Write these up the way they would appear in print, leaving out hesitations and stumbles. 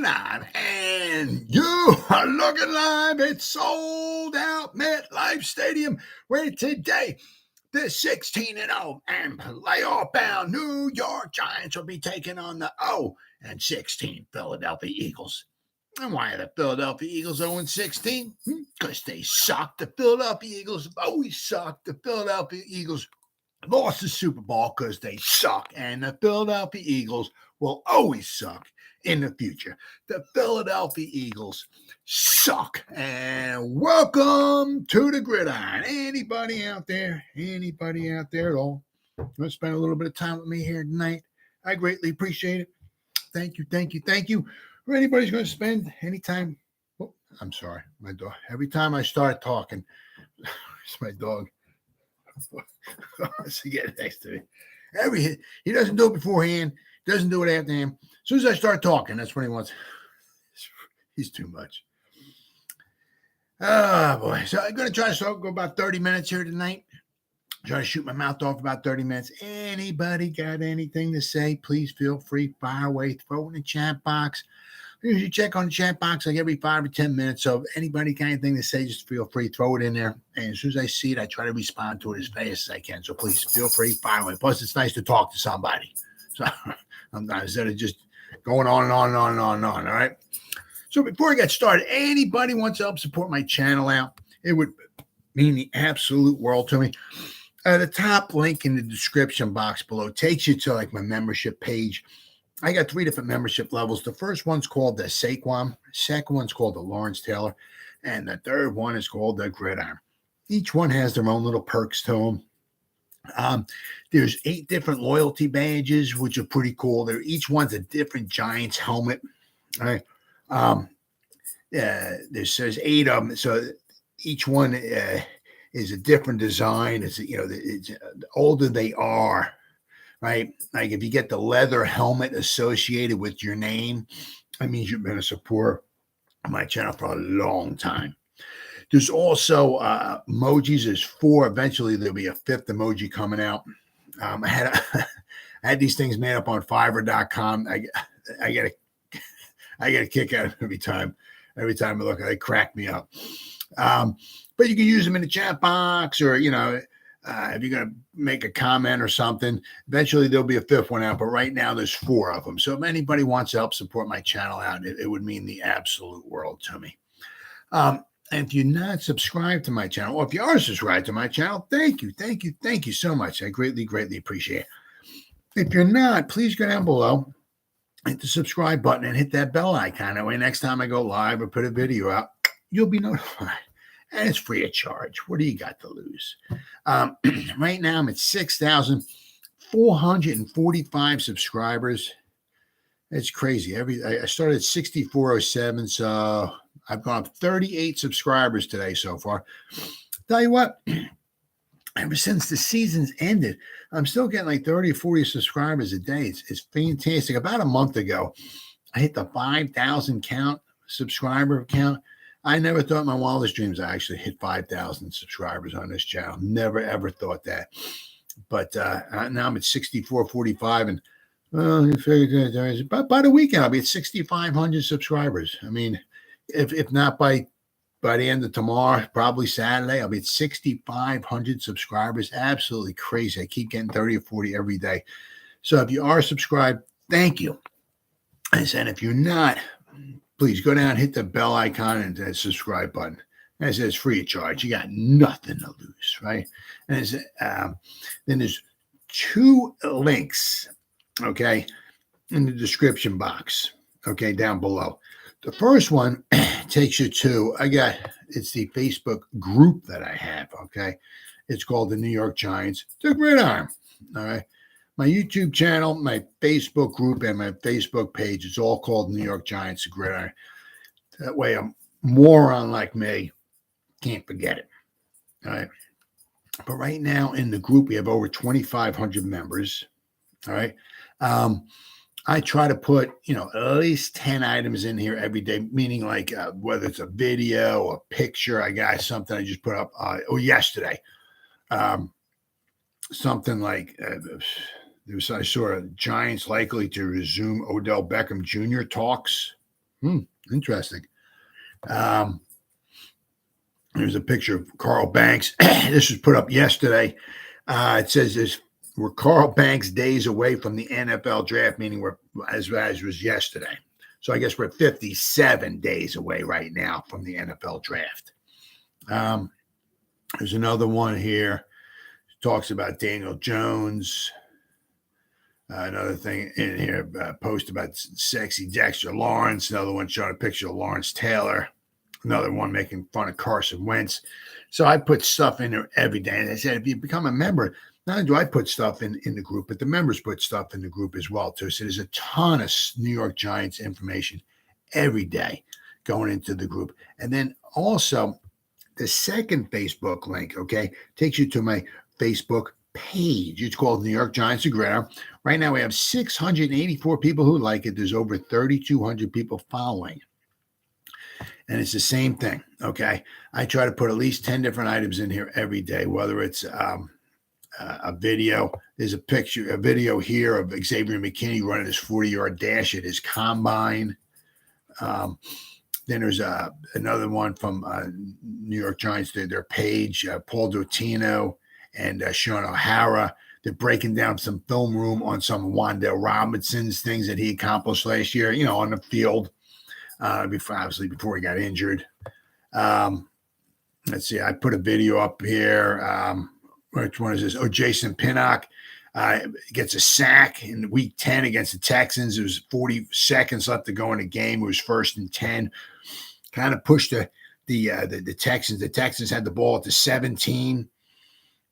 Gridiron, and you are looking live at Sold Out MetLife Stadium, where today the 16-0 and playoff-bound New York Giants will be taking on the 0-16 Philadelphia Eagles. And why are the Philadelphia Eagles 0-16? Because they suck. The Philadelphia Eagles have always sucked. The Philadelphia Eagles lost the Super Bowl because they suck. And the Philadelphia Eagles will always suck in the future. The Philadelphia Eagles suck. And welcome to the Gridiron. Anybody out there at all want to spend a little bit of time with me here tonight? I greatly appreciate it. Thank you. Or anybody's going to spend any time. Oh, I'm sorry, my dog. Every time I start talking, it's my dog. Wants to get next to me. He doesn't do it beforehand, doesn't do it after him. As soon as I start talking, that's when he wants. He's too much. Oh boy. So I'm going to try to go about 30 minutes here tonight. Try to shoot my mouth off about 30 minutes. Anybody got anything to say? Please feel free, fire away, throw it in the chat box. I usually check on the chat box like every 5 or 10 minutes. So if anybody got anything to say, just feel free, throw it in there. And as soon as I see it, I try to respond to it as fast as I can. So please feel free, fire away. Plus, it's nice to talk to somebody. So I'm not, instead of just going on and on and on and on and on. All right. So before I get started, anybody wants to help support my channel out, it would mean the absolute world to me. The top link in the description box below takes you to like my membership page. I got 3 different membership levels. The first one's called the Saquon. Second one's called the Lawrence Taylor. And the third one is called the Gridiron. Each one has their own little perks to them. There's 8 different loyalty badges, which are pretty cool. Each one's a different Giants helmet. All right. There's 8 of them. So each one is a different design. It's the older they are, right? Like if you get the leather helmet associated with your name, that means you've been a supporter of my channel for a long time. There's also emojis. There's 4. Eventually there'll be a 5th emoji coming out. I had these things made up on Fiverr.com. I get a kick out of it every time I look at it. They crack me up. But you can use them in the chat box or, if you're going to make a comment or something, eventually there'll be a 5th one out. But right now there's 4 of them. So if anybody wants to help support my channel out, it would mean the absolute world to me. And if you're not subscribed to my channel, or if you are subscribed to my channel, thank you so much. I greatly appreciate it. If you're not, please go down below, hit the subscribe button and hit that bell icon. That way next time I go live or put a video out, you'll be notified. And it's free of charge. What do you got to lose? Right now, I'm at 6,445 subscribers. It's crazy. I started at 6,407, so I've gone up 38 subscribers today so far. Tell you what, ever since the season's ended, I'm still getting like 30 or 40 subscribers a day. It's fantastic. About a month ago, I hit the 5,000 subscriber count. I never thought in my wildest dreams I actually hit 5,000 subscribers on this channel. Never, ever thought that. But now I'm at 6,445. And by the weekend, I'll be at 6,500 subscribers. I mean, if not by the end of tomorrow, probably Saturday, I'll be at 6,500 subscribers. Absolutely crazy. I keep getting 30 or 40 every day. So if you are subscribed, thank you. I said, if you're not, please go down, hit the bell icon and the subscribe button. As it's free of charge. You got nothing to lose, right? And then there's 2 links, okay, in the description box, okay, down below. The first one takes you to, it's the Facebook group that I have, okay? It's called the New York Giants, the Gridiron, all right? My YouTube channel, my Facebook group, and my Facebook page, it's all called New York Giants, the Gridiron. That way a moron like me can't forget it, all right? But right now in the group, we have over 2,500 members, all right? I try to put, at least 10 items in here every day, meaning like whether it's a video, a picture, I got something I just put up yesterday. Something like I saw Giants likely to resume Odell Beckham Jr. talks. Interesting. There's a picture of Carl Banks. This was put up yesterday. It says we're Carl Banks days away from the NFL draft, meaning we're as was yesterday. So I guess we're 57 days away right now from the NFL draft. There's another one here. Talks about Daniel Jones. Another thing in here, post about sexy Dexter Lawrence. Another one showing a picture of Lawrence Taylor. Another one making fun of Carson Wentz. So I put stuff in there every day. And I said, if you become a member, not only do I put stuff in the group, but the members put stuff in the group as well, too. So there's a ton of New York Giants information every day going into the group. And then also the second Facebook link, okay, takes you to my Facebook page. It's called New York Giants of Gridiron. Right now we have 684 people who like it. There's over 3,200 people following. And it's the same thing, okay? I try to put at least 10 different items in here every day, whether it's a video. There's a video here of Xavier McKinney running his 40-yard dash at his combine. Then there's another one from New York Giants, their page, Paul Dottino and Sean O'Hara. They're breaking down some film room on some Wan'Dale Robinson's things that he accomplished last year, on the field. Before he got injured. Let's see. I put a video up here. Which one is this? Oh, Jason Pinnock gets a sack in week 10 against the Texans. There was 40 seconds left to go in the game. It was 1st and 10. Kind of pushed the Texans. The Texans had the ball at the 17.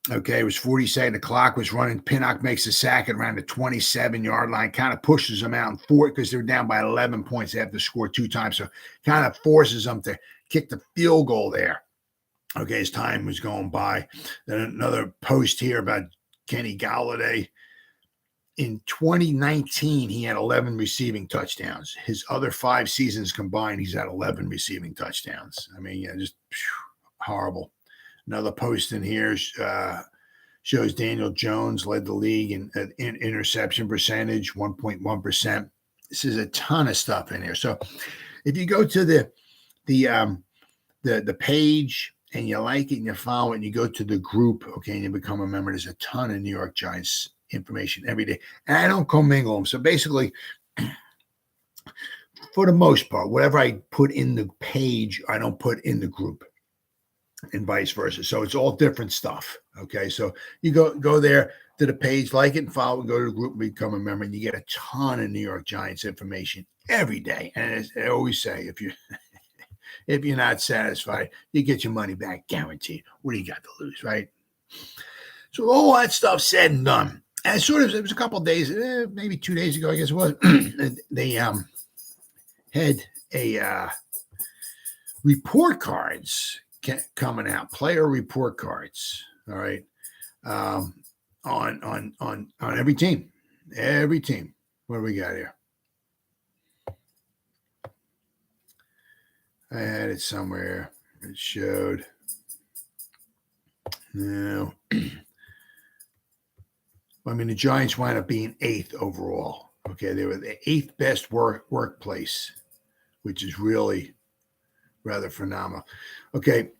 Okay, it was 40 seconds. The clock was running. Pinnock makes a sack at around the 27-yard line, kind of pushes them out and for it because they're down by 11 points. They have to score 2 times. So kind of forces them to kick the field goal there. Okay, as time was going by. Then another post here about Kenny Golladay. In 2019, he had 11 receiving touchdowns. His other 5 seasons combined, he's had 11 receiving touchdowns. I mean, just horrible. Another post in here shows Daniel Jones led the league in interception percentage, 1.1%. This is a ton of stuff in here. So if you go to the page and you like it and you follow it and you go to the group, okay, and you become a member, there's a ton of New York Giants information every day. And I don't commingle them. So basically, for the most part, whatever I put in the page, I don't put in the group. And vice versa. So it's all different stuff. Okay. So you go there to the page, like it and follow, go to the group, become a member, and you get a ton of New York Giants information every day. And as I always say, if you're not satisfied, you get your money back guaranteed. What do you got to lose, right? So all that stuff said and done. And it was a couple of days, maybe 2 days ago, I guess it was. They had a report cards coming out, player report cards. All right, on every team. What do we got here? I had it somewhere. It showed. No. I mean, the Giants wind up being 8th overall. Okay, they were the 8th best workplace, which is really rather phenomenal. Okay,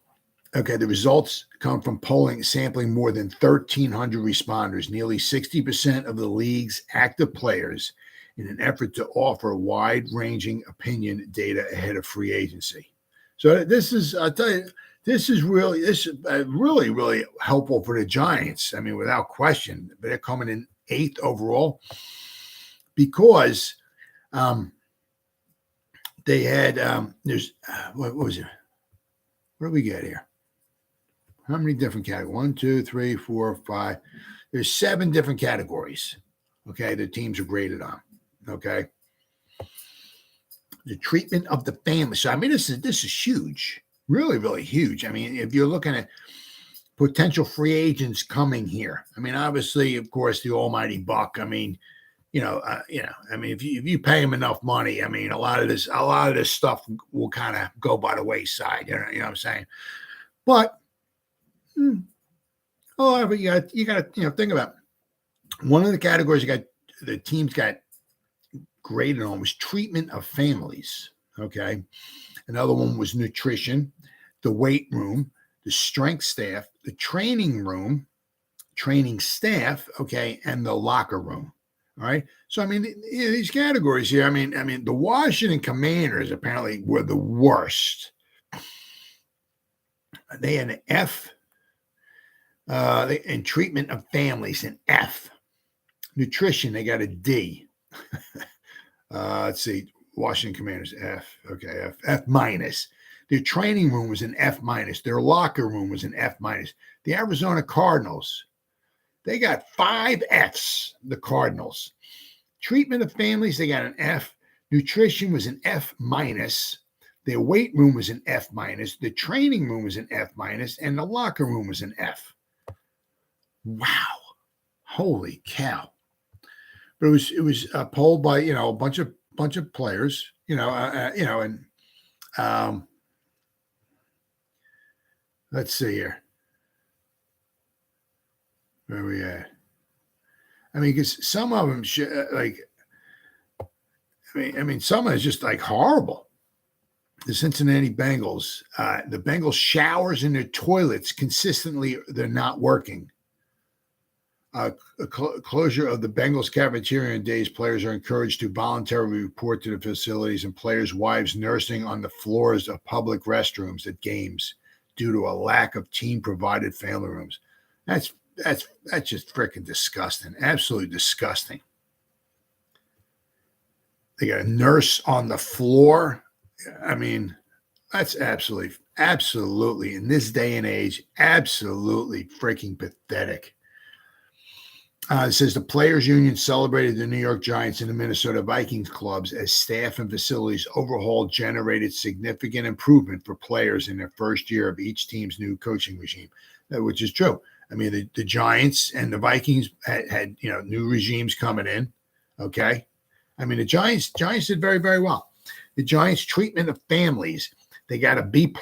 the results come from polling, sampling more than 1,300 responders, nearly 60% of the league's active players, in an effort to offer wide-ranging opinion data ahead of free agency. So this is, I'll tell you, this is really, really helpful for the Giants. I mean, without question, but they're coming in 8th overall because they had what was it? What do we get here? How many different categories? 1, 2, 3, 4, 5. There's 7 different categories. Okay, the teams are graded on. Okay, the treatment of the family. So I mean, this is huge, really, really huge. I mean, if you're looking at potential free agents coming here, I mean, obviously, of course, the almighty buck. I mean, I mean, if you pay him enough money, I mean, a lot of this stuff will kind of go by the wayside. You know what I'm saying? But however, you got to think about it. One of the categories the teams got graded on was treatment of families. Okay. Another one was nutrition, the weight room, the strength staff, the training room, training staff, okay, and the locker room. All right. So I mean, these categories here. I mean, the Washington Commanders apparently were the worst. They had an F. And treatment of families, an F. Nutrition, they got a D. Let's see, Washington Commanders, F. Okay, F minus. Their training room was an F minus. Their locker room was an F minus. The Arizona Cardinals, they got 5 Fs, the Cardinals. Treatment of families, they got an F. Nutrition was an F minus. Their weight room was an F minus. The training room was an F minus. And the locker room was an F. Wow. Holy cow. But it was polled by, a bunch of players, and let's see here. Where are we at? I mean, because some of them, some is just like horrible. The Cincinnati Bengals, the Bengals showers in their toilets consistently, they're not working. Closure of the Bengals cafeteria on days players are encouraged to voluntarily report to the facilities, and players' wives nursing on the floors of public restrooms at games due to a lack of team-provided family rooms. That's just freaking disgusting. Absolutely disgusting. They got a nurse on the floor. I mean, that's absolutely in this day and age, absolutely freaking pathetic. It says the Players Union celebrated the New York Giants and the Minnesota Vikings clubs as staff and facilities overhaul generated significant improvement for players in their first year of each team's new coaching regime, which is true. I mean, the Giants and the Vikings had new regimes coming in. Okay. I mean, the Giants did very, very well. The Giants' treatment of families, they got a B+,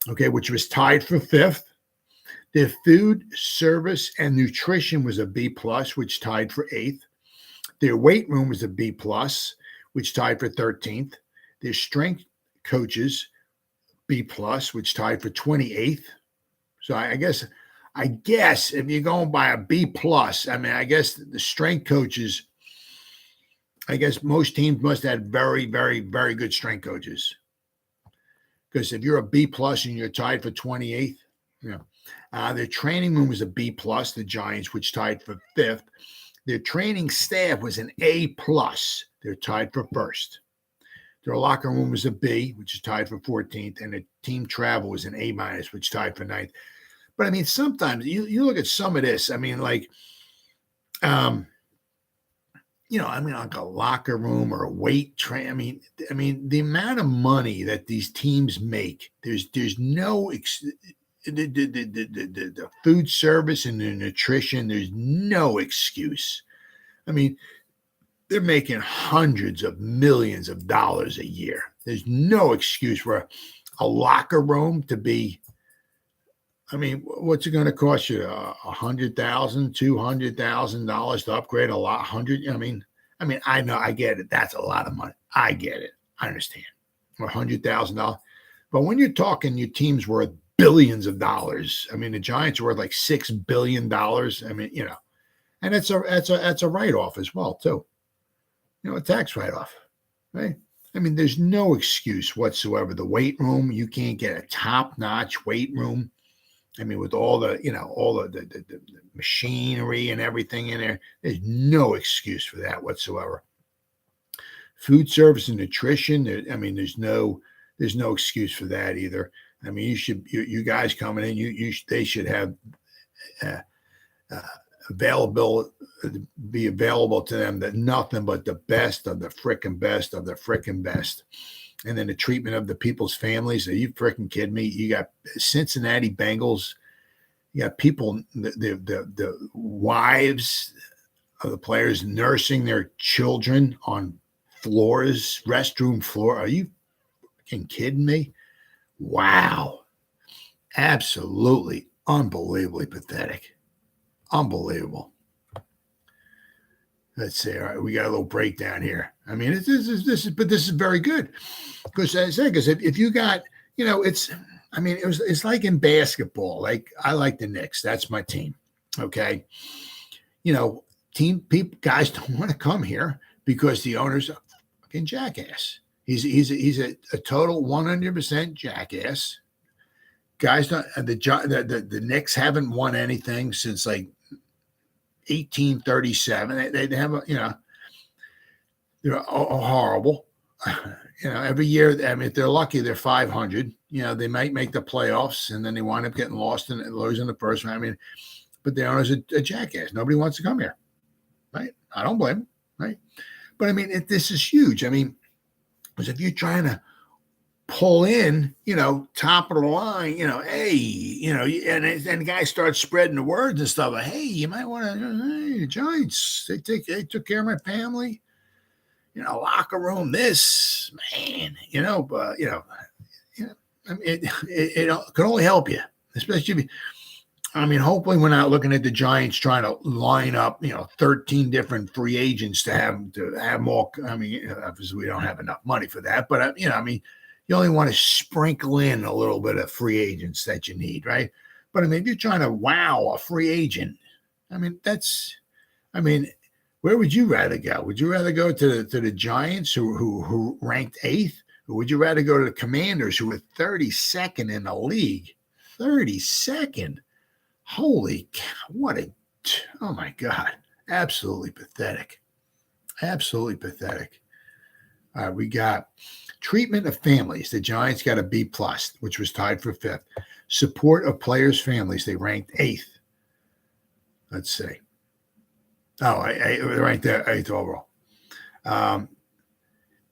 okay, which was tied for 5th. Their food, service, and nutrition was a B+, which tied for 8th. Their weight room was a B+, which tied for 13th. Their strength coaches, B+, which tied for 28th. So I guess if you're going by a B+, I mean, I guess the strength coaches, I guess most teams must have very, very, very good strength coaches. Because if you're a B+ and you're tied for 28th, their training room was a B+, the Giants, which tied for 5th. Their training staff was an A+. They're tied for 1st. Their locker room was a B, which is tied for 14th. And the team travel was an A-, which tied for 9th. But, I mean, sometimes you look at some of this. I mean, like, like a locker room or a weight train. I mean, the amount of money that these teams make, there's no the food service and the nutrition, there's no excuse. I mean, they're making hundreds of millions of dollars a year. There's no excuse for a locker room to be, I mean, what's it going to cost you? $100,000, $200,000 to upgrade a lot? I mean, I know, I get it. That's a lot of money. I get it. I understand. Or $100,000. But when you're talking your team's worth billions of dollars, I mean, the Giants are worth like $6 billion. I mean, and that's a write-off as well, too. A tax write-off, right? I mean, there's no excuse whatsoever. The weight room, you can't get a top-notch weight room. I mean, with all the, all the machinery and everything in there, there's no excuse for that whatsoever. Food service and nutrition, there's no excuse for that either. I mean, you guys coming in, they should have be available to them that nothing but the best of the frickin' best of the frickin' best. And then the treatment of the people's families. Are you freaking kidding me? You got Cincinnati Bengals. You got people, the wives of the players nursing their children on floors, restroom floor. Are you freaking kidding me? Wow. Absolutely, unbelievably pathetic. Unbelievable. Let's see. All right, we got a little breakdown here. I mean, this is very good because as I said, because if you got, it's like in basketball. Like I like the Knicks. That's my team. Okay. Team people guys don't want to come here because the owner's a fucking jackass. He's a total 100% jackass. Guys don't the Knicks haven't won anything since like 1837. They have they're horrible. Every year, I mean, if they're lucky, they're 500. They might make the playoffs, and then they wind up getting lost and losing the first round. I mean, but the owner's a jackass. Nobody wants to come here, right? I don't blame him, right? But I mean, this is huge. I mean, because if you're trying to pull in, top of the line, hey, and the guy starts spreading the words and stuff. Like, hey, you might want to, hey, Giants, they took care of my family. Locker room, this man, but I mean, it can only help you, especially. Hopefully we're not looking at the Giants trying to line up, 13 different free agents to have more. I mean, obviously we don't have enough money for that, but you only want to sprinkle in a little bit of free agents that you need, right? But if you're trying to wow a free agent, where would you rather go? Would you rather go to the Giants who ranked 8th? Or would you rather go to the Commanders who were 32nd in the league? 32nd. Holy cow, oh my God. Absolutely pathetic. Absolutely pathetic. All right, we got treatment of families. The Giants got a B+, which was tied for 5th. Support of players' families. They ranked 8th. Let's see. Oh, right there, 8th overall.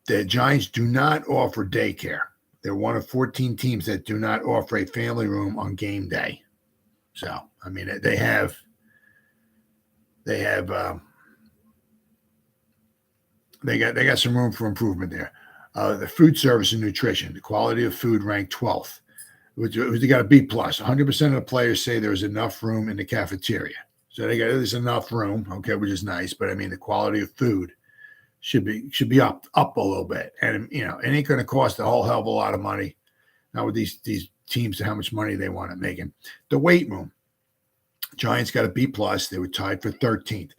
The Giants do not offer daycare. They're one of 14 teams that do not offer a family room on game day. So, they got some room for improvement there. The food service and nutrition, the quality of food ranked 12th. They got a B+. 100% of the players say there's enough room in the cafeteria. So there's enough room, okay, which is nice. But the quality of food should be up a little bit, and it ain't going to cost a whole hell of a lot of money. Now with these teams, how much money they want to make. The weight room, Giants got a B+. They were tied for 13th.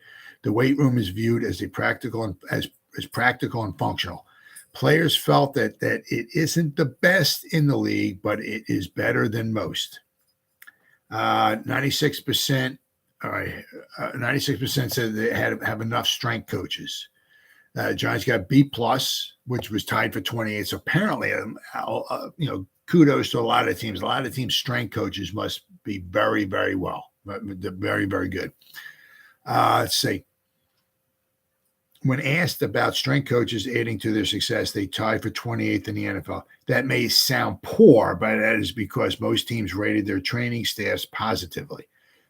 The weight room is viewed as practical and functional. Players felt that it isn't the best in the league, but it is better than most. 96%. All right, 96% said they have enough strength coaches. Giants got B+, which was tied for 28th. So apparently, kudos to a lot of teams. A lot of teams' strength coaches must be very, very well, very, very good. Let's see. When asked about strength coaches adding to their success, they tied for 28th in the NFL. That may sound poor, but that is because most teams rated their training staffs positively.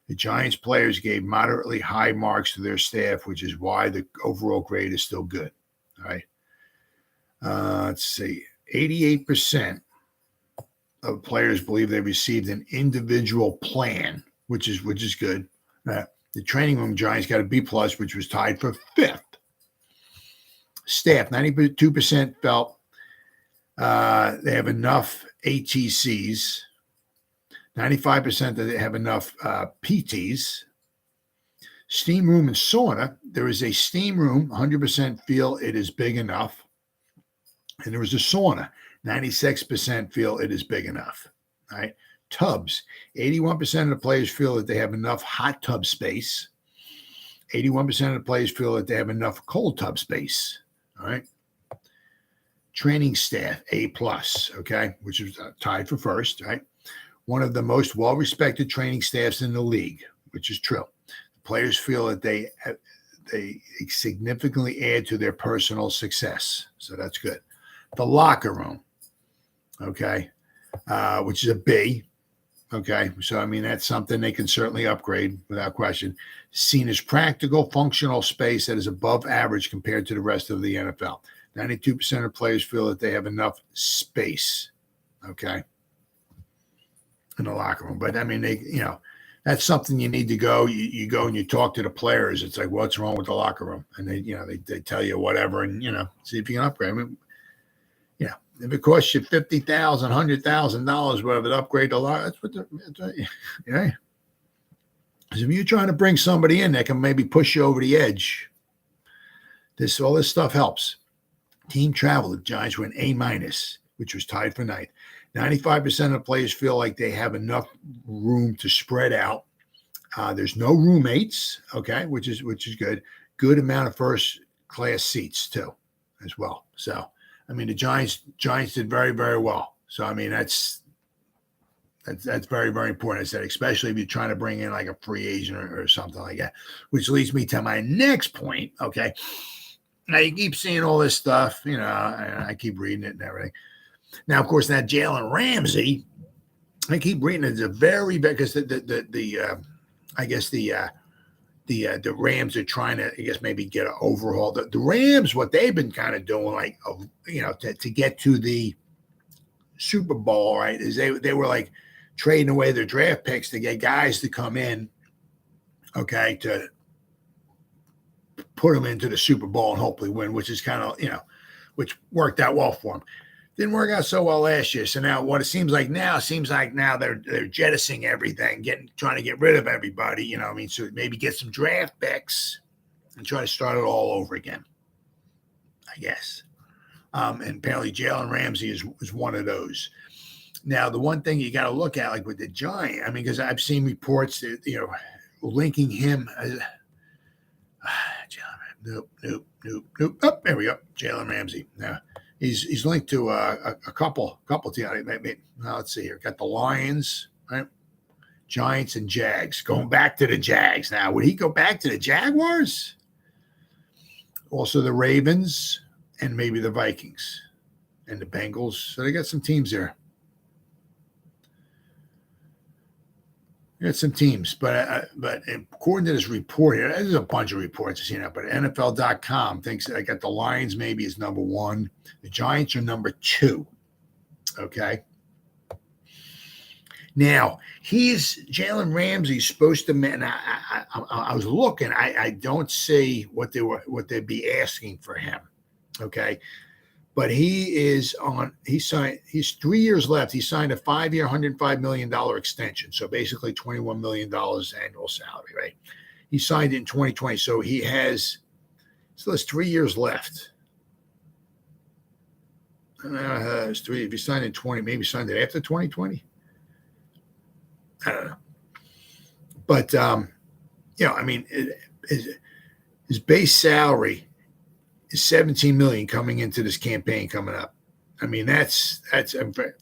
The Giants players gave moderately high marks to their staff, which is why the overall grade is still good. All right. Let's see. 88% of players believe they received an individual plan, which is good. The training room Giants got a B+, which was tied for 5th. Staff, 92% felt they have enough ATCs. 95% that they have enough PTs. Steam room and sauna. There is a steam room, 100% feel it is big enough. And there is a sauna, 96% feel it is big enough. All right. Tubs, 81% of the players feel that they have enough hot tub space. 81% of the players feel that they have enough cold tub space. All right. Training staff, A+, okay, which is tied for 1st, right? One of the most well-respected training staffs in the league, which is true. The players feel that they significantly add to their personal success. So that's good. The locker room, okay, which is a B, okay. So, that's something they can certainly upgrade without question. Seen as practical, functional space that is above average compared to the rest of the NFL. 92% of players feel that they have enough space, okay, in the locker room. But that's something you need to go. You go and you talk to the players. It's like, what's wrong with the locker room? And they tell you whatever, and see if you can upgrade. I mean, if it costs you $50,000, $100,000, whatever to upgrade the locker, that's what yeah. Because if you're trying to bring somebody in that can maybe push you over the edge, all this stuff helps. Team travel, the Giants were an A-, which was tied for ninth. 95% of the players feel like they have enough room to spread out. There's no roommates, okay, which is good. Good amount of first-class seats too, as well. So, I mean, the Giants did very, very well. So, I mean, that's very, very important. I said, especially if you're trying to bring in like a free agent or something like that, which leads me to my next point. Okay. Now you keep seeing all this stuff, I keep reading it and everything. Now, of course, that Jalen Ramsey, I keep reading it. It's a very bad, because the Rams are trying to, I guess, maybe get an overhaul. The Rams, what they've been kind of doing, like, to get to the Super Bowl, right, is they were like trading away their draft picks to get guys to come in, okay, to put them into the Super Bowl and hopefully win, which is kind of, which worked out well for them. Didn't work out so well last year. So now what it seems like now they're jettisoning everything, trying to get rid of everybody, so maybe get some draft picks and try to start it all over again, I guess. And apparently Jalen Ramsey is one of those. Now, the one thing you got to look at, like with the Giant, I mean, because I've seen reports that, linking him as Nope. Oh, there we go. Jalen Ramsey. Now he's linked to a couple teams. Now let's see here. Got the Lions, right? Giants and Jags. Going back to the Jags. Now, would he go back to the Jaguars? Also the Ravens and maybe the Vikings and the Bengals. So they got some teams there. Got some teams, but according to this report here, there's a bunch of reports I've seen, but NFL.com thinks that I got the Lions maybe as number 1. The Giants are number 2. Okay. Now, Jalen Ramsey's supposed to, man, I was looking, I don't see what they'd be asking for him. Okay. But he's 3 years left. He signed a 5-year, $105 million extension. So basically $21 million annual salary, right? He signed it in 2020. So he has 3 years left. It's 3. If he signed in 20, maybe signed it after 2020. I don't know. But, I mean, his base salary is $17 million coming into this campaign coming up. I mean, that's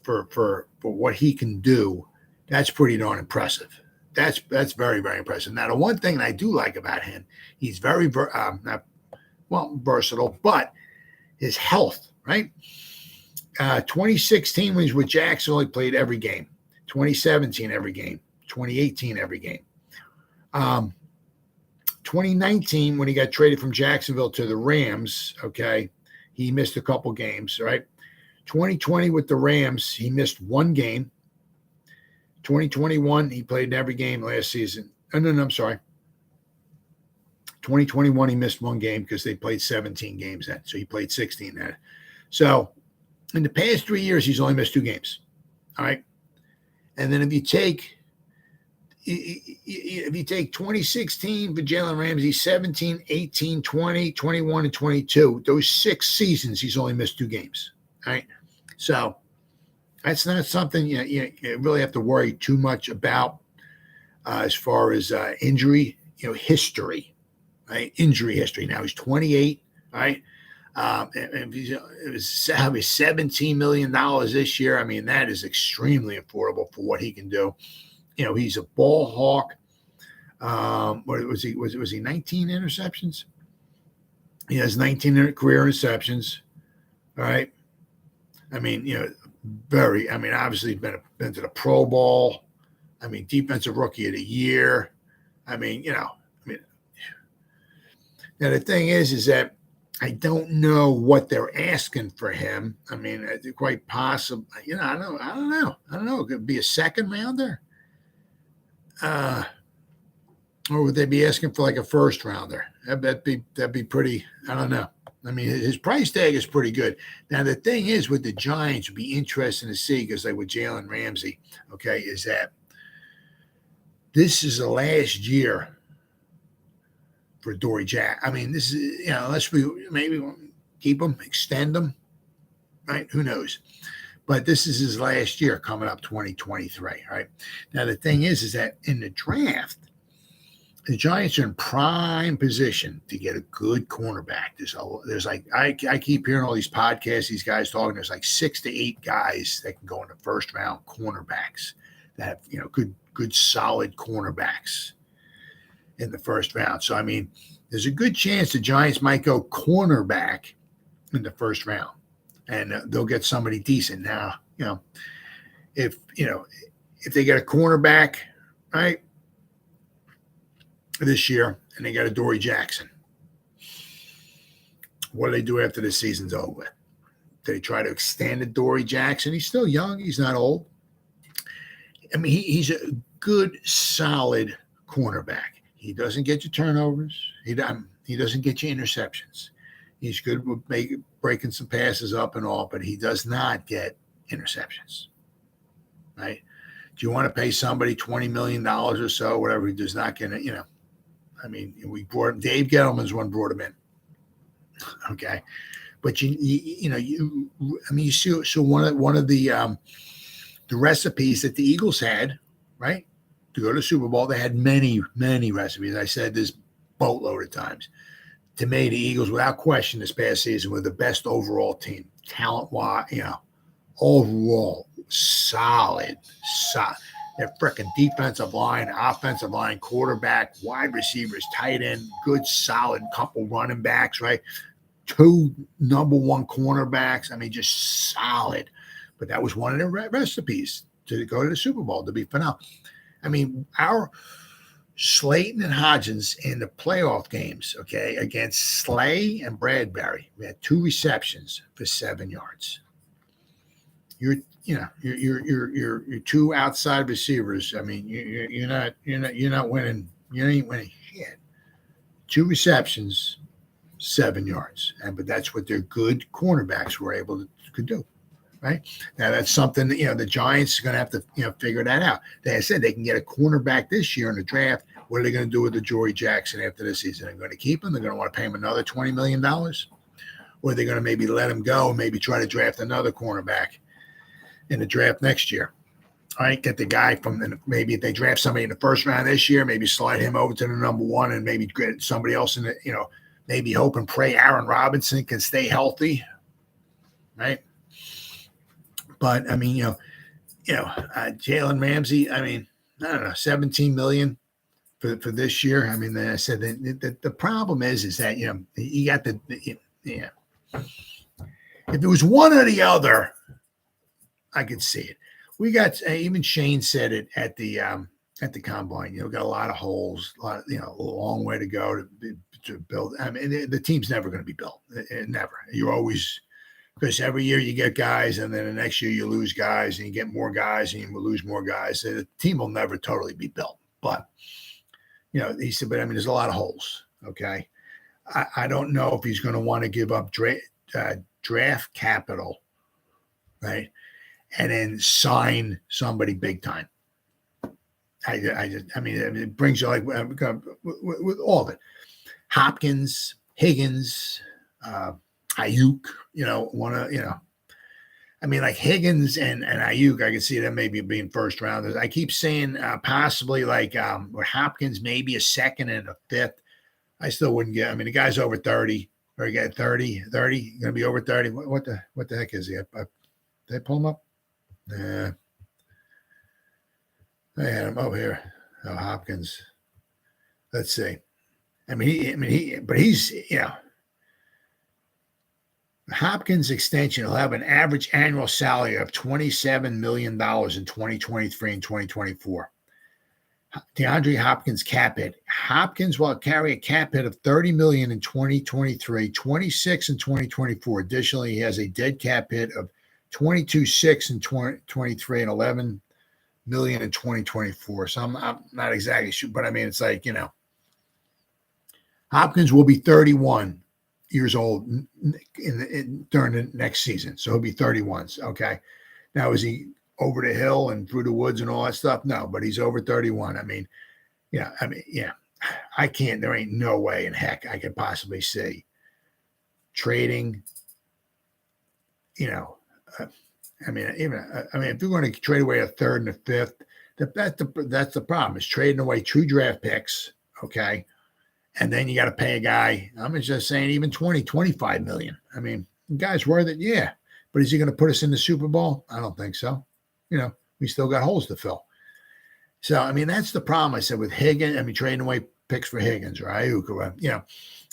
for what he can do. That's pretty darn impressive. That's very, very impressive. Now, the one thing I do like about him, he's very versatile, but his health, right? 2016 when he was with Jackson, only played every game. 2017 every game. 2018 every game. 2019, when he got traded from Jacksonville to the Rams, okay, he missed a couple games, right? 2020 with the Rams, he missed 1 game. 2021, he played in every game last season. No, I'm sorry. 2021, he missed 1 game because they played 17 games then. So he played 16 then. So in the past 3 years, he's only missed 2 games. All right. And then if you take 2016 for Jalen Ramsey, 17, 18, 20, 21, and 22, those 6 seasons, he's only missed 2 games. All right. So that's not something you really have to worry too much about as far as injury, history, right? Injury history. Now he's 28, right? And it was $17 million this year. I mean, that is extremely affordable for what he can do. He's a ball hawk. What was he? Was he 19 interceptions? He has 19 career interceptions. All right. I mean, obviously been to the Pro Bowl. I mean, defensive rookie of the year. Now the thing is that I don't know what they're asking for him. I mean, quite possible. I don't know. It could be a second rounder. Or would they be asking for like a first rounder? That'd be pretty. I don't know. I mean, his price tag is pretty good. Now, the thing is with the Giants, would be interesting to see because like with Jalen Ramsey, okay, is that this is the last year for Adoree Jackson. I mean, this is, unless we maybe keep him, extend him, right? Who knows? But this is his last year coming up 2023, right? Now, the thing is that in the draft, the Giants are in prime position to get a good cornerback. There's like, I keep hearing all these podcasts, these guys talking, there's like 6 to 8 guys that can go in the first round cornerbacks that have, good solid cornerbacks in the first round. So, I mean, there's a good chance the Giants might go cornerback in the first round and they'll get somebody decent. Now, if they get a cornerback, right, this year, and they got Adoree Jackson, what do they do after the season's over with? Do they try to extend Adoree Jackson? He's still young. He's not old. I mean, he's a good, solid cornerback. He doesn't get you turnovers. He doesn't get you interceptions. He's good with breaking some passes up and all, but he does not get interceptions, right? Do you want to pay somebody $20 million or so, whatever, he does not get it, I mean, we brought him. Dave Gettleman's one brought him in. Okay, but you see. So one of the recipes that the Eagles had, right, to go to the Super Bowl, they had many recipes. I said this boatload of times. To me, the Eagles, without question, this past season were the best overall team, talent-wise. Overall solid. Their freaking defensive line, offensive line, quarterback, wide receivers, tight end, good, solid couple running backs, right? 2 number 1 cornerbacks. I mean, just solid. But that was one of the recipes to go to the Super Bowl, to be phenomenal. I mean, our Slayton and Hodgins in the playoff games, okay, against Slay and Bradbury, we had 2 receptions for 7 yards. Your 2 outside receivers. I mean, you're not winning. You ain't winning shit. 2 receptions, 7 yards, but that's what their good cornerbacks were able to do. Right now, that's something that the Giants are going to have to figure that out. I said they can get a cornerback this year in the draft. What are they going to do with Adoree Jackson after this season? They're going to keep him. They're going to want to pay him another $20 million, or they're going to maybe let him go and maybe try to draft another cornerback in the draft next year. All right, get the guy maybe if they draft somebody in the first round this year, maybe slide him over to the number 1 and maybe get somebody else in the, maybe hope and pray Aaron Robinson can stay healthy, right? But I mean, Jalen Ramsey, I mean, I don't know, $17 million for this year. I mean, I said the problem is that, you got if it was one or the other, I could see it. We got even Shane said it at the combine. Got a lot of holes, a long way to go to build. I mean, the team's never going to be built. Never. You're always, because every year you get guys, and then the next year you lose guys, and you get more guys, and you will lose more guys. So the team will never totally be built. But he said, but I mean, there's a lot of holes. Okay, I don't know if he's going to want to give up draft capital, right? And then sign somebody big time. I mean, it brings you like with all of it. Hopkins, Higgins, Ayuk, I mean, like Higgins and Ayuk, I can see them maybe being first rounders. I keep saying possibly like with Hopkins, maybe a second and a fifth. I still wouldn't get. I mean, the guy's over 30, or he got 30, going to be over 30. What the heck is he? Did they pull him up? Yeah. I had him over here. Oh, Hopkins. Let's see. But he's Hopkins extension will have an average annual salary of $27 million in 2023 and 2024. DeAndre Hopkins cap hit. Hopkins will carry a cap hit of $30 million in 2023, 26 in 2024. Additionally, he has a dead cap hit of 22.6 in 2023 and $11 million in 2024. So I'm not exactly sure, but I mean, it's like, Hopkins will be 31 years old during the next season. So he'll be 31. Okay. Now, is he over the hill and through the woods and all that stuff? No, but he's over 31. I mean, yeah. I can't, there ain't no way in heck I could possibly see trading, if you're going to trade away a third and a fifth, that's the problem, is trading away 2 draft picks. Okay. And then you got to pay a guy, I'm just saying, even 25 million. I mean, the guy's worth it. Yeah. But is he going to put us in the Super Bowl? I don't think so. We still got holes to fill. So, I mean, that's the problem. I said with Higgins, trading away picks for Higgins or Ayuk,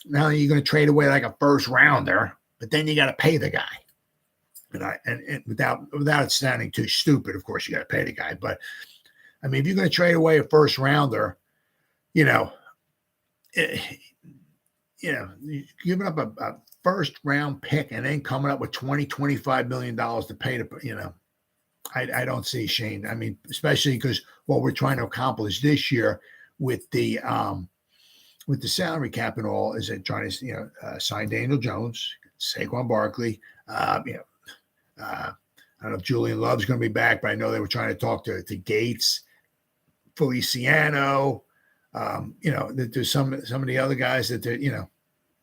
now you're going to trade away like a first rounder, but then you got to pay the guy. And without it sounding too stupid, of course, you got to pay the guy. But I mean, if you're going to trade away a first rounder, you're giving up a first round pick and then coming up with $25 million to pay to, I don't see Shane. I mean, especially because what we're trying to accomplish this year with the salary cap and all is that trying to, sign Daniel Jones, Saquon Barkley, I don't know if Julian Love's going to be back, but I know they were trying to talk to Gates, Feliciano. That there's some of the other guys that they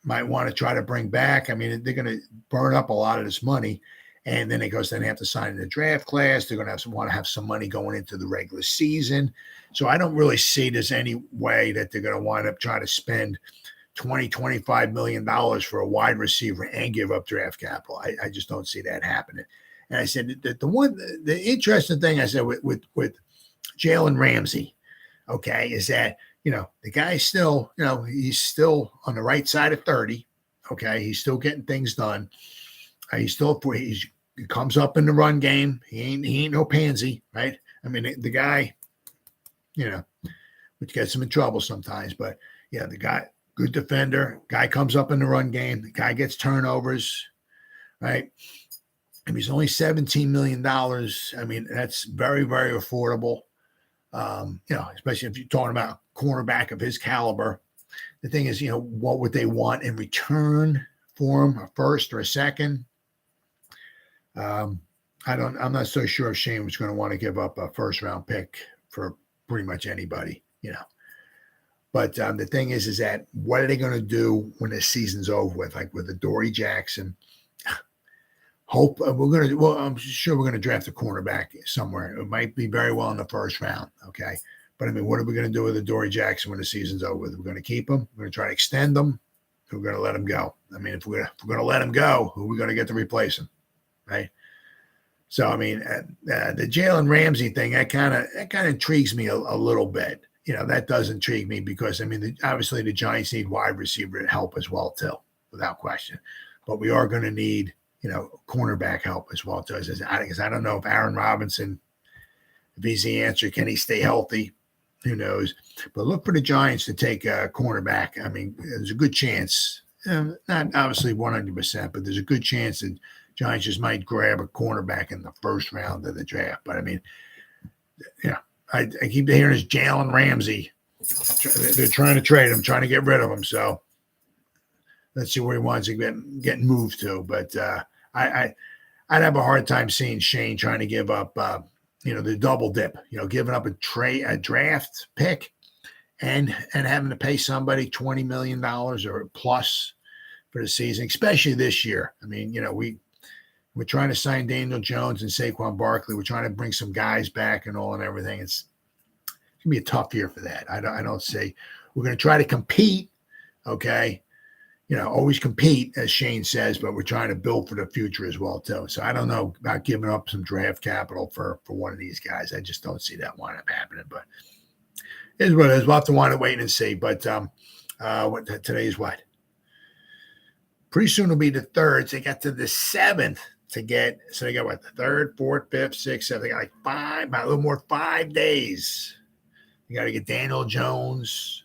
might want to try to bring back. I mean, they're going to burn up a lot of this money, and then they have to sign in the draft class. They're going to want to have some money going into the regular season. So I don't really see there's any way that they're going to wind up trying to spend $25 million for a wide receiver and give up draft capital. I just don't see that happening. And I said that the interesting thing I said with Jalen Ramsey, okay, is that, the guy's still, he's still on the right side of 30. Okay. He's still getting things done. He comes up in the run game. He ain't no pansy, right? I mean, the guy, which gets him in trouble sometimes, but yeah, the guy, good defender, guy comes up in the run game. The guy gets turnovers, right? And he's only $17 million. I mean, that's very, very affordable. Especially if you're talking about a cornerback of his caliber. The thing is, what would they want in return for him? A first or a second? I'm not so sure if Shane was going to want to give up a first round pick for pretty much anybody, But the thing is that what are they going to do when the season's over with? Like with Adoree Jackson, I'm sure we're going to draft a cornerback somewhere. It might be very well in the first round. Okay. But I mean, what are we going to do with Adoree Jackson when the season's over with? We're going to keep him. We're going to try to extend him. We're going to let him go. I mean, if we're going to let him go, who are we going to get to replace him? Right. So, I mean, the Jalen Ramsey thing, that kind of intrigues me a little bit. That does intrigue me because, I mean, obviously the Giants need wide receiver to help as well, too, without question. But we are going to need, cornerback help as well, too. Because I don't know if Aaron Robinson, if he's the answer, can he stay healthy? Who knows? But look for the Giants to take a cornerback. I mean, there's a good chance, not obviously 100%, but there's a good chance that Giants just might grab a cornerback in the first round of the draft. But I mean, I keep hearing this Jalen Ramsey. They're trying to trade him, trying to get rid of him. So let's see where he wants to get moved to. But I'd have a hard time seeing Shane trying to give up, the double dip. Giving up a draft pick and having to pay somebody $20 million or plus for the season, especially this year. I mean, we're trying to sign Daniel Jones and Saquon Barkley. We're trying to bring some guys back and all and everything. It's going to be a tough year for that. I don't say we're going to try to compete. Okay. Always compete, as Shane says, but we're trying to build for the future as well, too. So I don't know about giving up some draft capital for one of these guys. I just don't see that wind up happening, but it is what it is. We'll have to wind up waiting and see. But today is what? Pretty soon will be the 3rd. So they got to the 7th. So they got what, the 3rd, 4th, 5th, 6th, 7th. They got like a little more 5 days. You got to get Daniel Jones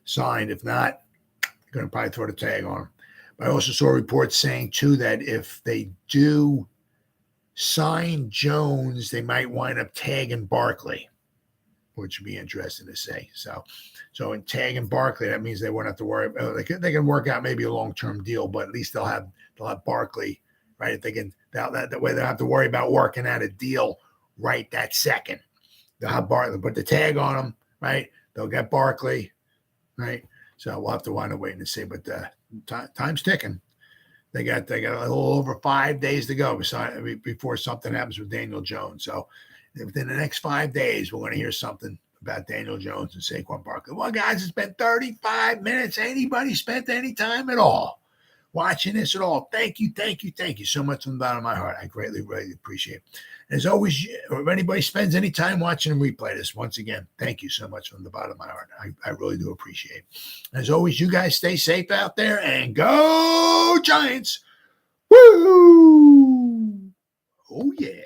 signed. If not, they're going to probably throw the tag on him. But I also saw reports saying, too, that if they do sign Jones, they might wind up tagging Barkley, which would be interesting to see. So in tagging Barkley, that means they won't have to worry. They can work out maybe a long-term deal, but at least they'll have Barkley, right? That way they'll have to worry about working out a deal right that second. They'll have Barkley, put the tag on them, right? They'll get Barkley, right? So we'll have to wind up waiting to see. But time's ticking. They got a little over 5 days to go before something happens with Daniel Jones. So within the next 5 days, we're going to hear something about Daniel Jones and Saquon Barkley. Well, guys, it's been 35 minutes. Anybody spent any time at all watching this at all? Thank you so much from the bottom of my heart. I greatly appreciate it. As always, if anybody spends any time watching and replay this, once again, thank you so much from the bottom of my heart. I really do appreciate it. As always, you guys stay safe out there and go Giants. Woo! Oh, yeah.